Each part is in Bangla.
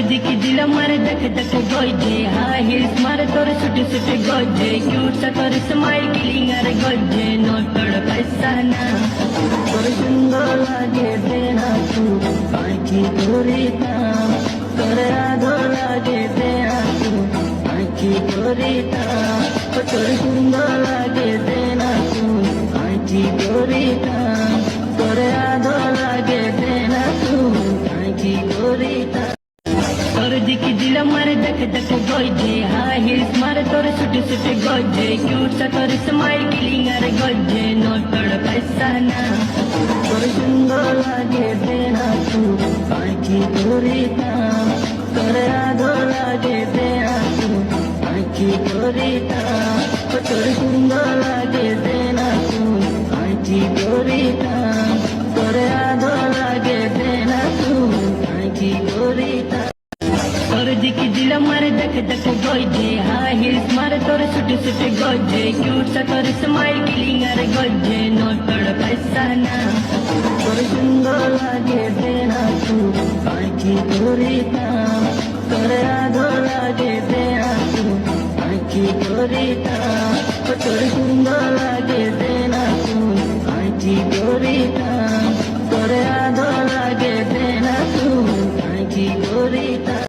দিকে দিলাম মারে দেখে দেখে গজে হাই হিলস মারে তোর ছুটে ছুটে গজে কিউট সা তোর স্মাইল কিলিং আর গজে নো তোর পয়সা না তোর সুন্দর লাগে দেনা তু আঁখি তোরে তাম তোর আদর লাগে দেনা তু আঁখি তোরে তাম তোর সুন্দর লাগে দেনা তু আঁখি তোরে তাম তোর আদর লাগে দেনা তু আঁখি তোরে তাম তোর দিকে দিলাম মারে দেখে দেখে গজে হাই হিলস মারে তোর ছুটে ছুটে গজে কিউট সা তোর স্মাইল কিলিং আর গজে নো তোর পয়সা না তোর সুন্দর লাগে দেনা তু আঁখি তোরে তাম তোর আদর লাগে দেনা তু আঁখি তোরে তাম তোর সুন্দর লাগে দেনা তু আঁখি তোরে তাম তোর আদর লাগে দেনা তু আঁখি তোরে তাম তোর দিকে দিলাম মারে দেখে দেখে গজে হাই হিলস মারে তোর ছুটে ছুটে গজে কিউট সা তোর স্মাইল কিলিং আর গজে নো তোর পয়সা না তোর সুন্দর লাগে দেনা তু আঁখি তোরে তাম তোর আদর লাগে দেনা তু আঁখি তোরে তাম তোর সুন্দর লাগে দেনা তু আঁখি তোরে তাম তোর আদর লাগে দেনা তু আঁখি তোরে তাম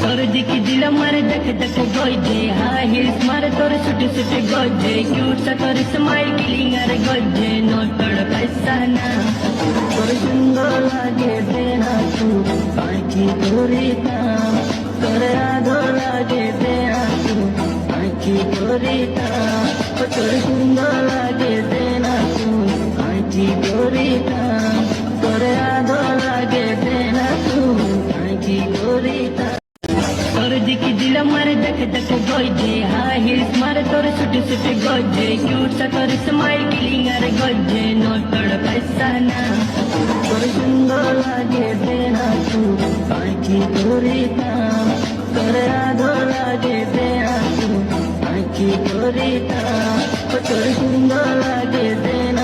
তোর দিকে দিলাম মারে দেখে দেখে গজে হাই হিলস মারে তোর ছুটে ছুটে গজে কিউট সা তোর স্মাইল কিলিং আর গজে নো তোর পয়সা না তোর সুন্দর লাগে দেনা তু আঁখি তোরে তাম তোর আদর লাগে দেনা তু আঁখি তোরে তাম তোর সুন্দর লাগে দেনা তু আঁখি তোরে তাম তোর আদর লাগে দেনা তু আঁখি তোরে তাম তোর দিকে দিলাম মারে দেখে দেখে গজে হাই হিলস মারে তোর ছুটে ছুটে গজে কিউট সা তোর স্মাইল কিলিং আর গজে নো তোর পয়সা না তোর সুন্দর লাগে দেনা তু আঁখি তোরে তাম তোর আদর লাগে দেনা তু আঁখি তোরে তাম তোর সুন্দর লাগে দেনা